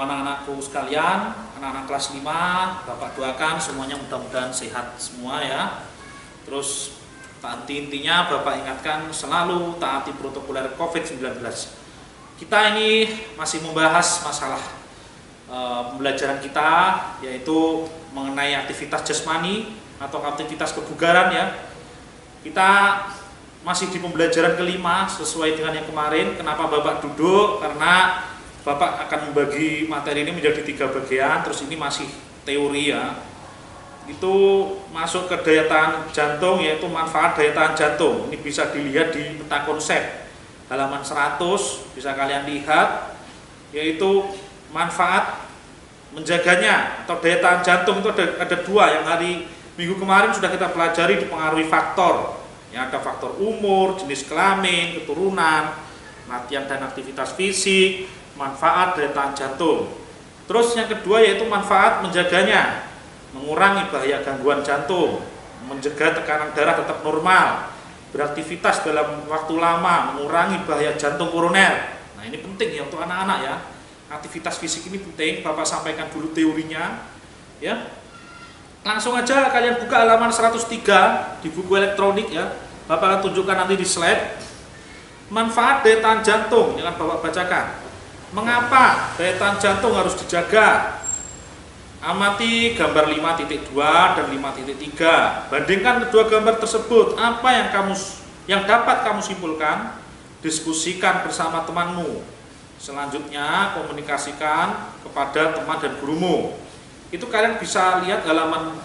anak-anakku sekalian, anak-anak kelas 5, Bapak doakan semuanya mudah-mudahan sehat semua ya. Terus intinya Bapak ingatkan selalu taati protokol COVID-19. Kita ini masih membahas masalah pembelajaran kita, yaitu mengenai aktivitas jasmani atau aktivitas kebugaran ya. Kita masih di pembelajaran kelima sesuai dengan yang kemarin. Kenapa Bapak duduk? Karena Bapak akan membagi materi ini menjadi 3 bagian. Terus ini masih teori ya. Itu masuk ke daya tahan jantung, yaitu manfaat daya tahan jantung. Ini bisa dilihat di peta konsep halaman 100, bisa kalian lihat, yaitu manfaat menjaganya atau daya tahan jantung itu ada 2 yang hari minggu kemarin sudah kita pelajari, dipengaruhi faktor. Ya, ada faktor umur, jenis kelamin, keturunan, latihan dan aktivitas fisik, manfaat daya tahan jantung. Terus yang kedua yaitu manfaat menjaganya, mengurangi bahaya gangguan jantung, mencegah tekanan darah tetap normal, beraktivitas dalam waktu lama, mengurangi bahaya jantung koroner. Nah ini penting ya untuk anak-anak ya. Aktivitas fisik ini penting. Bapak sampaikan dulu teorinya ya. Langsung aja kalian buka halaman 103 di buku elektronik ya. Bapak akan tunjukkan nanti di slide. Manfaat daya tahan jantung yang akan Bapak bacakan. Mengapa daya tahan jantung harus dijaga? Amati gambar 5.2 dan 5.3. Bandingkan kedua gambar tersebut. Apa yang dapat kamu simpulkan? Diskusikan bersama temanmu. Selanjutnya komunikasikan kepada teman dan gurumu. Itu kalian bisa lihat halaman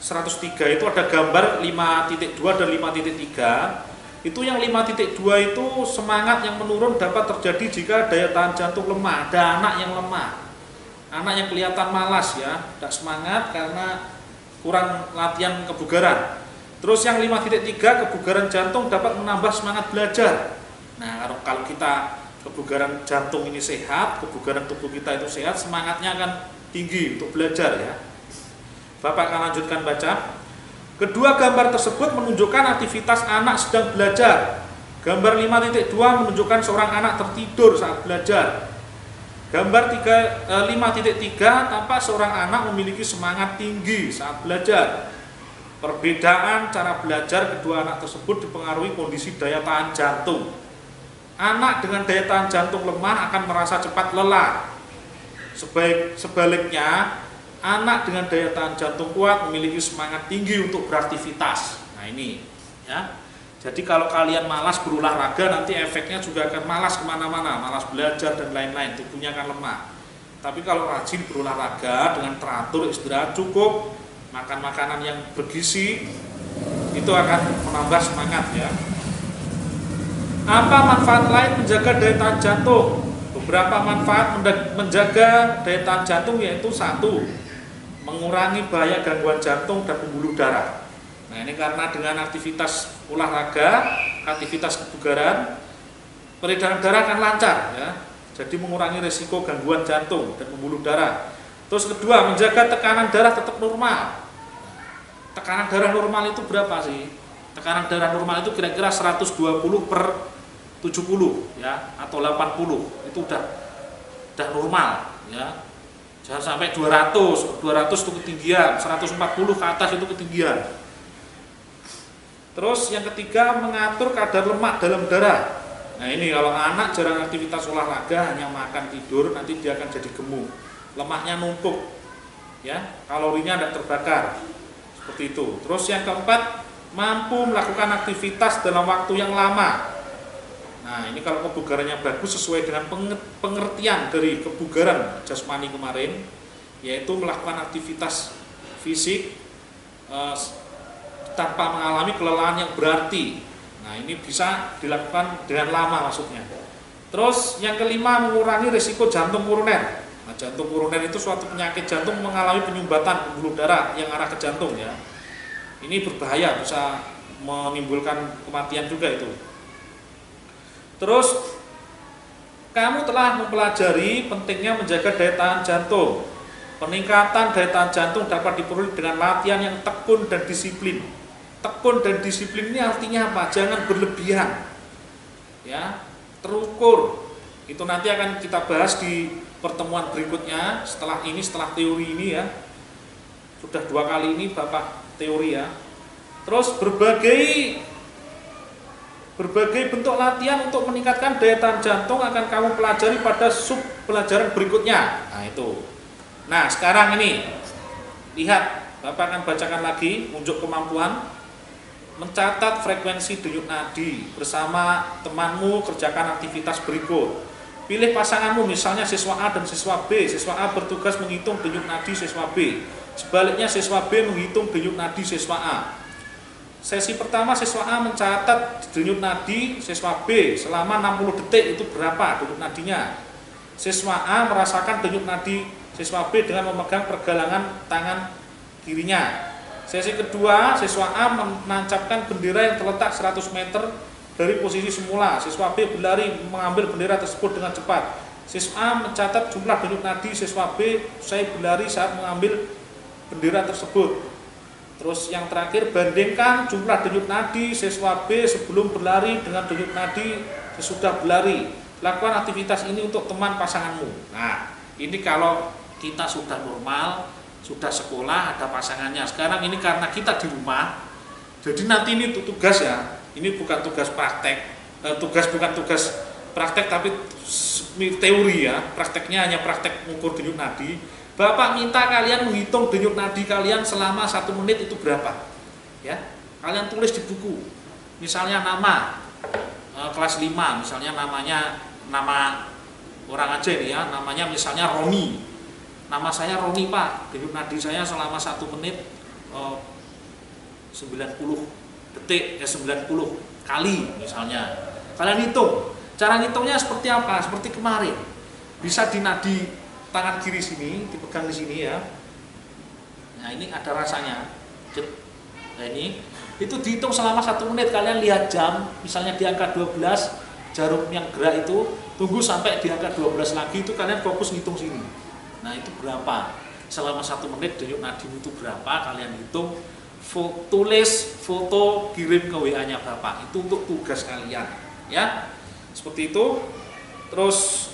103 itu ada gambar 5.2 dan 5.3. Itu yang 5.2 itu semangat yang menurun dapat terjadi jika daya tahan jantung lemah. Ada anak yang lemah, anak yang kelihatan malas ya, tidak semangat karena kurang latihan kebugaran. Terus yang 5.3 kebugaran jantung dapat menambah semangat belajar. Nah kalau kita kebugaran jantung ini sehat, kebugaran tubuh kita itu sehat, semangatnya akan tinggi untuk belajar ya. Bapak akan lanjutkan baca. Kedua gambar tersebut menunjukkan aktivitas anak sedang belajar. Gambar 5.2 menunjukkan seorang anak tertidur saat belajar. Gambar 5.3 tampak seorang anak memiliki semangat tinggi saat belajar. Perbedaan cara belajar kedua anak tersebut dipengaruhi kondisi daya tahan jantung. Anak dengan daya tahan jantung lemah akan merasa cepat lelah. Sebaliknya, anak dengan daya tahan jantung kuat memiliki semangat tinggi untuk beraktivitas. Nah ini ya. Jadi kalau kalian malas berolahraga, nanti efeknya juga akan malas kemana-mana, malas belajar dan lain-lain, tubuhnya akan lemah. Tapi kalau rajin berolahraga dengan teratur, istirahat cukup, makan makanan yang bergizi, itu akan menambah semangat ya. Apa manfaat lain menjaga daya tahan jantung? Beberapa manfaat menjaga daya tahan jantung yaitu 1, mengurangi bahaya gangguan jantung dan pembuluh darah. Nah ini karena dengan aktivitas olahraga, aktivitas kebugaran, peredaran darah akan lancar ya. Jadi mengurangi risiko gangguan jantung dan pembuluh darah. Terus kedua, menjaga tekanan darah tetap normal. Tekanan darah normal itu berapa sih? Tekanan darah normal itu kira-kira 120/70 ya, atau 80. Itu udah normal ya. Jangan sampai 200 itu ketinggian, 140 ke atas itu ketinggian. Terus yang ketiga, mengatur kadar lemak dalam darah. Nah ini kalau anak jarang aktivitas olahraga, hanya makan tidur, nanti dia akan jadi gemuk. Lemaknya numpuk ya, kalorinya tidak terbakar. Seperti itu. Terus yang keempat, mampu melakukan aktivitas dalam waktu yang lama. Nah ini kalau kebugarannya bagus sesuai dengan pengertian dari kebugaran jasmani kemarin, yaitu melakukan aktivitas fisik tanpa mengalami kelelahan yang berarti. Nah ini bisa dilakukan dengan lama maksudnya. Terus yang kelima, mengurangi risiko jantung koroner. Nah jantung koroner itu suatu penyakit jantung mengalami penyumbatan pembuluh darah yang arah ke jantung ya. Ini berbahaya, bisa menimbulkan kematian juga itu. Terus kamu telah mempelajari pentingnya menjaga daya tahan jantung. Peningkatan daya tahan jantung dapat diperoleh dengan latihan yang tekun dan disiplin. Tekun dan disiplin ini artinya apa? Jangan berlebihan, ya, terukur. Itu nanti akan kita bahas di pertemuan berikutnya setelah teori ini ya. Sudah 2 kali ini Bapak teori ya. Terus berbagai bentuk latihan untuk meningkatkan daya tahan jantung akan kamu pelajari pada sub pelajaran berikutnya. Nah itu. Nah sekarang ini lihat, Bapak akan bacakan lagi unjuk kemampuan mencatat frekuensi denyut nadi bersama temanmu. Kerjakan aktivitas berikut. Pilih pasanganmu, misalnya siswa A dan siswa B. Siswa A bertugas menghitung denyut nadi siswa B. Sebaliknya siswa B menghitung denyut nadi siswa A. Sesi pertama siswa A mencatat denyut nadi siswa B selama 60 detik itu berapa denyut nadinya. Siswa A merasakan denyut nadi siswa B dengan memegang pergelangan tangan kirinya. Sesi kedua siswa A menancapkan bendera yang terletak 100 meter dari posisi semula. Siswa B berlari mengambil bendera tersebut dengan cepat. Siswa A mencatat jumlah denyut nadi siswa B usai berlari saat mengambil bendera tersebut. Terus yang terakhir, bandingkan jumlah denyut nadi siswa B sebelum berlari dengan denyut nadi sesudah berlari. Lakukan aktivitas ini untuk teman pasanganmu. Nah, ini kalau kita sudah normal, sudah sekolah, ada pasangannya. Sekarang ini karena kita di rumah, jadi nanti ini tugas ya. Ini bukan tugas praktek, bukan tugas praktek tapi teori ya. Prakteknya hanya praktek mengukur denyut nadi. Bapak minta kalian menghitung denyut nadi kalian selama 1 menit itu berapa, ya? Kalian tulis di buku. Misalnya nama kelas 5, misalnya nama orang aja nih ya, namanya misalnya Roni. Nama saya Roni Pak. Denyut nadi saya selama 1 menit 90 detik ya 90 kali misalnya. Kalian hitung. Cara ngitungnya seperti apa? Seperti kemarin. Bisa di nadi tangan kiri sini, dipegang di sini ya. Nah, ini ada rasanya. Nah, ini itu dihitung selama 1 menit. Kalian lihat jam, misalnya di angka 12, jarum yang gerak itu tunggu sampai di angka 12 lagi, itu kalian fokus ngitung sini. Nah, itu berapa? Selama 1 menit denyut nadimu itu berapa? Kalian hitung. Tulis foto, kirim ke WA-nya Bapak. Itu untuk tugas kalian ya, seperti itu. Terus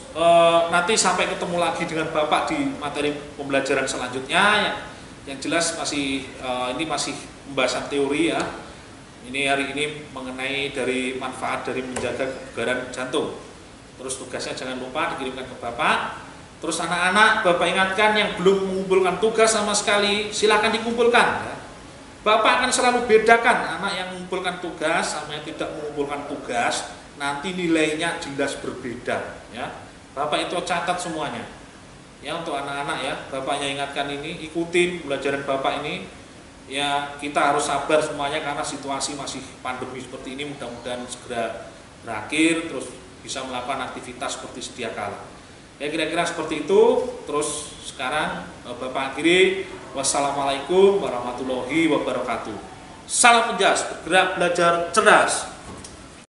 nanti sampai ketemu lagi dengan Bapak di materi pembelajaran selanjutnya. Yang jelas ini masih pembahasan teori ya. Ini hari ini mengenai dari manfaat dari menjaga kebugaran jantung. Terus tugasnya jangan lupa dikirimkan ke Bapak. Terus anak-anak, Bapak ingatkan yang belum mengumpulkan tugas sama sekali, silakan dikumpulkan ya. Bapak akan selalu bedakan anak yang mengumpulkan tugas sama yang tidak mengumpulkan tugas, nanti nilainya jelas berbeda ya. Bapak itu catat semuanya ya untuk anak-anak ya. Bapaknya ingatkan ini, ikutin pelajaran Bapak ini ya. Kita harus sabar semuanya karena situasi masih pandemi seperti ini, mudah-mudahan segera berakhir terus bisa melakukan aktivitas seperti sedia kala ya, kira-kira seperti itu. Terus sekarang Bapak akhiri, wassalamualaikum warahmatullahi wabarakatuh. Salam Menjas, bergerak belajar cerdas.